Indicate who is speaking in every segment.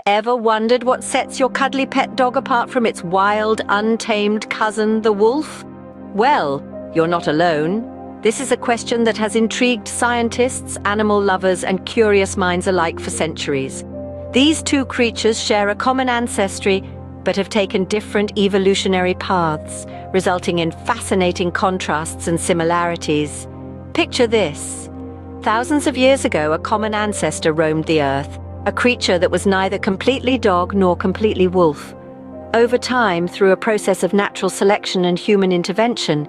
Speaker 1: Ever wondered what sets your cuddly pet dog apart from its wild, untamed cousin, the wolf? Well, you're not alone. This is a question that has intrigued scientists, animal lovers, and curious minds alike for centuries. These two creatures share a common ancestry, but have taken different evolutionary paths, resulting in fascinating contrasts and similarities. Picture this. Thousands of years ago, a common ancestor roamed the earth, a creature that was neither completely dog nor completely wolf. Over time, through a process of natural selection and human intervention,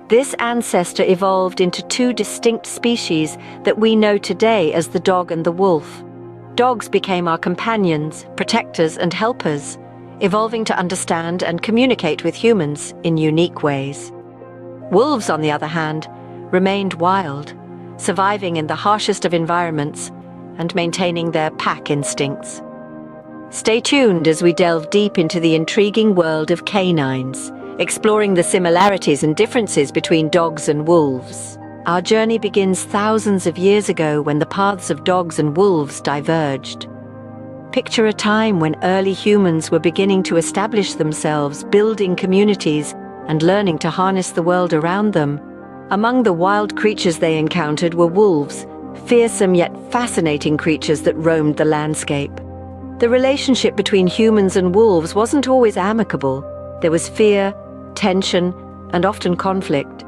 Speaker 1: this ancestor evolved into two distinct species that we know today as the dog and the wolf. Dogs became our companions, protectors, and helpers, evolving to understand and communicate with humans in unique ways. Wolves, on the other hand, remained wild, surviving in the harshest of environments and maintaining their pack instincts. Stay tuned as we delve deep into the intriguing world of canines, exploring the similarities and differences between dogs and wolves. Our journey begins thousands of years ago when the paths of dogs and wolves diverged. Picture a time when early humans were beginning to establish themselves, building communities, and learning to harness the world around them. Among the wild creatures they encountered were wolves, fearsome yet fascinating creatures that roamed the landscape. The relationship between humans and wolves wasn't always amicable. There was fear, tension, and often conflict.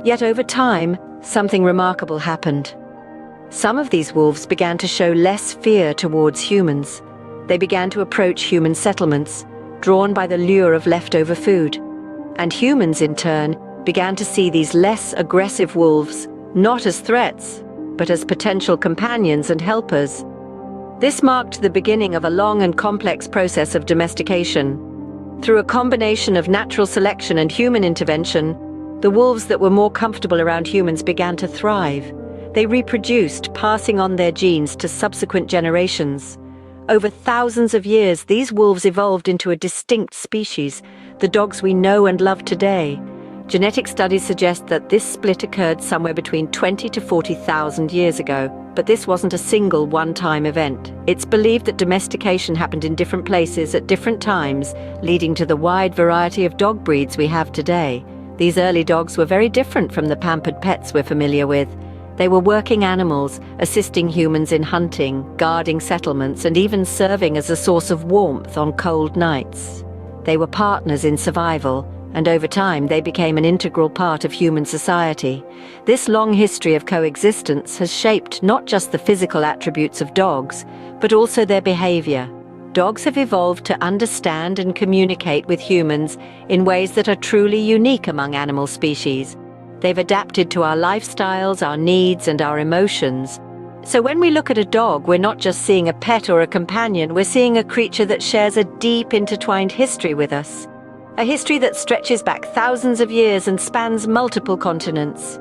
Speaker 1: Yet over time, something remarkable happened. Some of these wolves began to show less fear towards humans. They began to approach human settlements, drawn by the lure of leftover food. And humans, in turn, began to see these less aggressive wolves not as threats, but as potential companions and helpers. This marked the beginning of a long and complex process of domestication. Through a combination of natural selection and human intervention, the wolves that were more comfortable around humans began to thrive. They reproduced, passing on their genes to subsequent generations. Over thousands of years, these wolves evolved into a distinct species, the dogs we know and love today. Genetic studies suggest that this split occurred somewhere between 20 to 40,000 years ago, but this wasn't a single one-time event. It's believed that domestication happened in different places at different times, leading to the wide variety of dog breeds we have today. These early dogs were very different from the pampered pets we're familiar with. They were working animals, assisting humans in hunting, guarding settlements, and even serving as a source of warmth on cold nights. They were partners in survival, and over time they became an integral part of human society. This long history of coexistence has shaped not just the physical attributes of dogs, but also their behavior. Dogs have evolved to understand and communicate with humans in ways that are truly unique among animal species. They've adapted to our lifestyles, our needs, and our emotions. So when we look at a dog, we're not just seeing a pet or a companion, we're seeing a creature that shares a deep intertwined history with us. A history that stretches back thousands of years and spans multiple continents.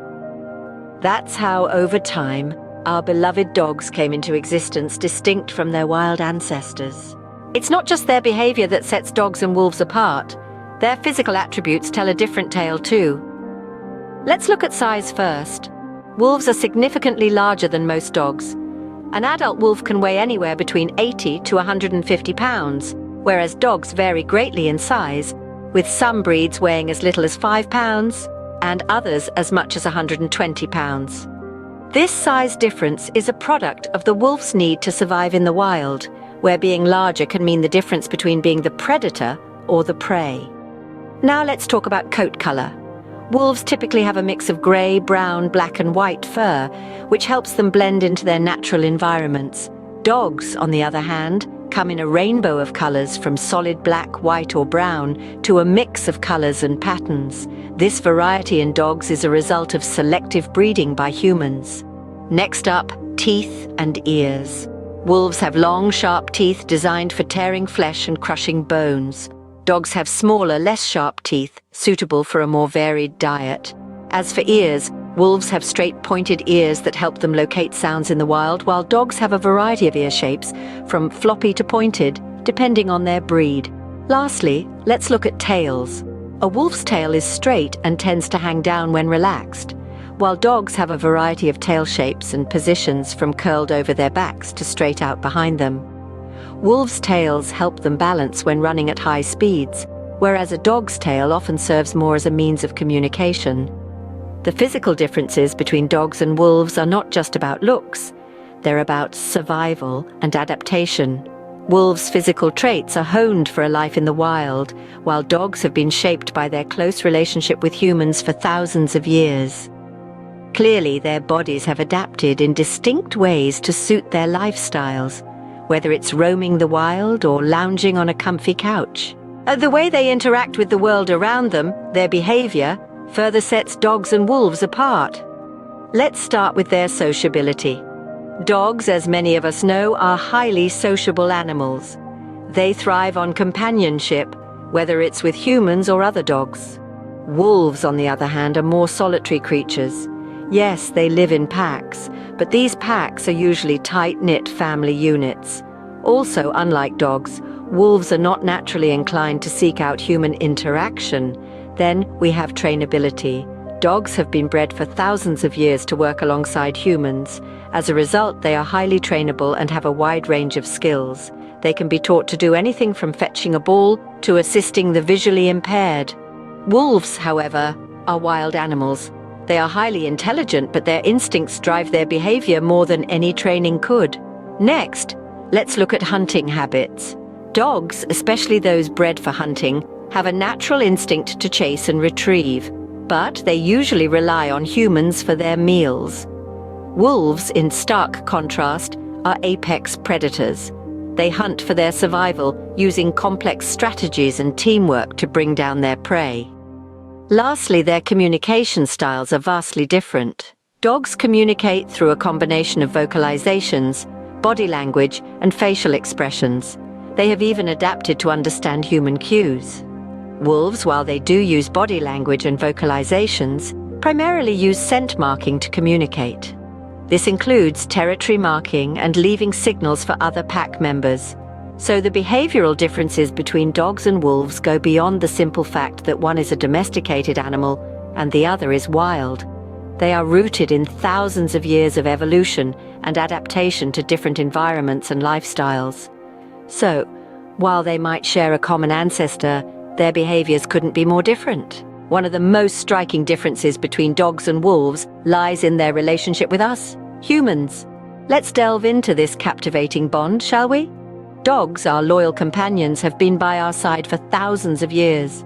Speaker 1: That's how, over time, our beloved dogs came into existence, distinct from their wild ancestors. It's not just their behavior that sets dogs and wolves apart. Their physical attributes tell a different tale too. Let's look at size first. Wolves are significantly larger than most dogs. An adult wolf can weigh anywhere between 80 to 150 pounds, whereas dogs vary greatly in size, with some breeds weighing as little as 5 pounds and others as much as 120 pounds. This size difference is a product of the wolf's need to survive in the wild, where being larger can mean the difference between being the predator or the prey. Now let's talk about coat color. Wolves typically have a mix of grey, brown, black and white fur, which helps them blend into their natural environments. Dogs, on the other hand, come in a rainbow of colors, from solid black, white or brown to a mix of colors and patterns. This variety in dogs is a result of selective breeding by humans. Next up, teeth and ears. Wolves have long, sharp teeth designed for tearing flesh and crushing bones. Dogs have smaller, less sharp teeth, suitable for a more varied diet. As for ears, wolves have straight, pointed ears that help them locate sounds in the wild, while dogs have a variety of ear shapes, from floppy to pointed, depending on their breed. Lastly, let's look at tails. A wolf's tail is straight and tends to hang down when relaxed, while dogs have a variety of tail shapes and positions, from curled over their backs to straight out behind them. Wolves' tails help them balance when running at high speeds, whereas a dog's tail often serves more as a means of communication. The physical differences between dogs and wolves are not just about looks, they're about survival and adaptation. Wolves' physical traits are honed for a life in the wild, while dogs have been shaped by their close relationship with humans for thousands of years. Clearly, their bodies have adapted in distinct ways to suit their lifestyles, whether it's roaming the wild or lounging on a comfy couch. The way they interact with the world around them, their behavior, further sets dogs and wolves apart. Let's start with their sociability. Dogs, as many of us know, are highly sociable animals. They thrive on companionship, whether it's with humans or other dogs. Wolves, on the other hand, are more solitary creatures. Yes, they live in packs, but these packs are usually tight-knit family units. Also, unlike dogs, wolves are not naturally inclined to seek out human interaction. Then we have trainability. Dogs have been bred for thousands of years to work alongside humans. As a result, they are highly trainable and have a wide range of skills. They can be taught to do anything from fetching a ball to assisting the visually impaired. Wolves, however, are wild animals. They are highly intelligent, but their instincts drive their behavior more than any training could. Next, let's look at hunting habits. Dogs, especially those bred for hunting, have a natural instinct to chase and retrieve, but they usually rely on humans for their meals. Wolves, in stark contrast, are apex predators. They hunt for their survival, using complex strategies and teamwork to bring down their prey. Lastly, their communication styles are vastly different. Dogs communicate through a combination of vocalizations, body language, and facial expressions. They have even adapted to understand human cues. Wolves, while they do use body language and vocalizations, primarily use scent marking to communicate. This includes territory marking and leaving signals for other pack members. So the behavioral differences between dogs and wolves go beyond the simple fact that one is a domesticated animal and the other is wild. They are rooted in thousands of years of evolution and adaptation to different environments and lifestyles. So, while they might share a common ancestor, their behaviors couldn't be more different. One of the most striking differences between dogs and wolves lies in their relationship with us, humans. Let's delve into this captivating bond, shall we? Dogs, our loyal companions, have been by our side for thousands of years.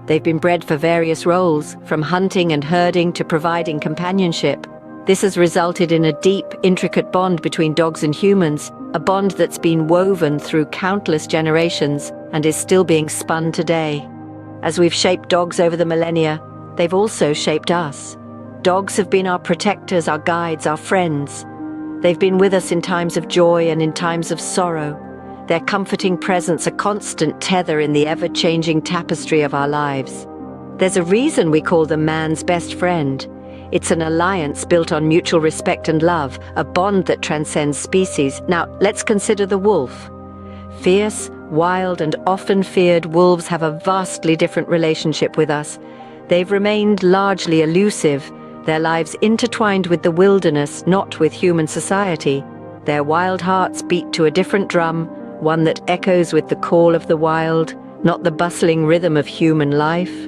Speaker 1: They've been bred for various roles, from hunting and herding to providing companionship. This has resulted in a deep, intricate bond between dogs and humans, a bond that's been woven through countless generations and is still being spun today. As we've shaped dogs over the millennia, they've also shaped us. Dogs have been our protectors, our guides, our friends. They've been with us in times of joy and in times of sorrow. Their comforting presence a constant tether in the ever-changing tapestry of our lives. There's a reason we call them man's best friend. It's an alliance built on mutual respect and love, a bond that transcends species. Now, let's consider the wolf. Fierce, wild, and often feared wolves have a vastly different relationship with us. They've remained largely elusive, their lives intertwined with the wilderness, not with human society. Their wild hearts beat to a different drum, one that echoes with the call of the wild, not the bustling rhythm of human life.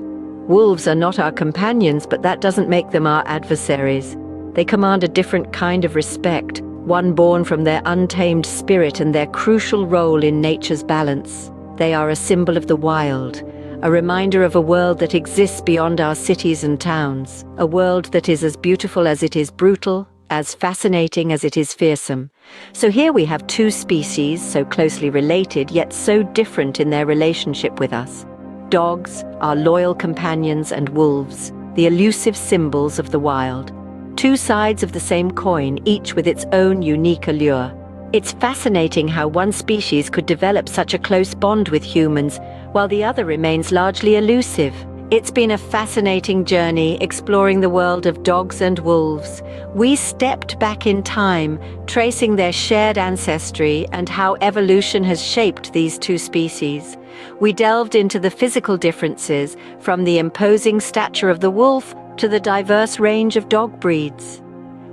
Speaker 1: Wolves are not our companions, but that doesn't make them our adversaries. They command a different kind of respect, one born from their untamed spirit and their crucial role in nature's balance. They are a symbol of the wild, a reminder of a world that exists beyond our cities and towns, a world that is as beautiful as it is brutal, as fascinating as it is fearsome. So here we have two species so closely related, yet so different in their relationship with us. Dogs, our loyal companions, and wolves, the elusive symbols of the wild. Two sides of the same coin, each with its own unique allure. It's fascinating how one species could develop such a close bond with humans, while the other remains largely elusive. It's been a fascinating journey exploring the world of dogs and wolves. We stepped back in time, tracing their shared ancestry and how evolution has shaped these two species. We delved into the physical differences, from the imposing stature of the wolf to the diverse range of dog breeds.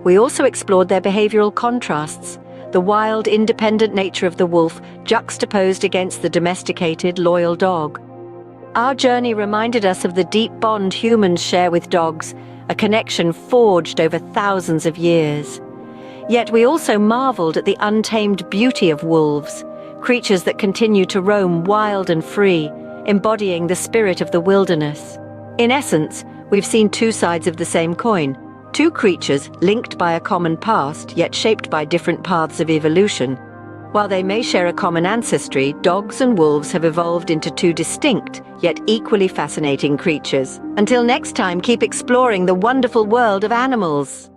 Speaker 1: We also explored their behavioral contrasts, the wild, independent nature of the wolf juxtaposed against the domesticated, loyal dog. Our journey reminded us of the deep bond humans share with dogs, a connection forged over thousands of years. Yet we also marveled at the untamed beauty of wolves, creatures that continue to roam wild and free, embodying the spirit of the wilderness. In essence, we've seen two sides of the same coin, two creatures linked by a common past, yet shaped by different paths of evolution. While they may share a common ancestry, dogs and wolves have evolved into two distinct, yet equally fascinating creatures. Until next time, keep exploring the wonderful world of animals.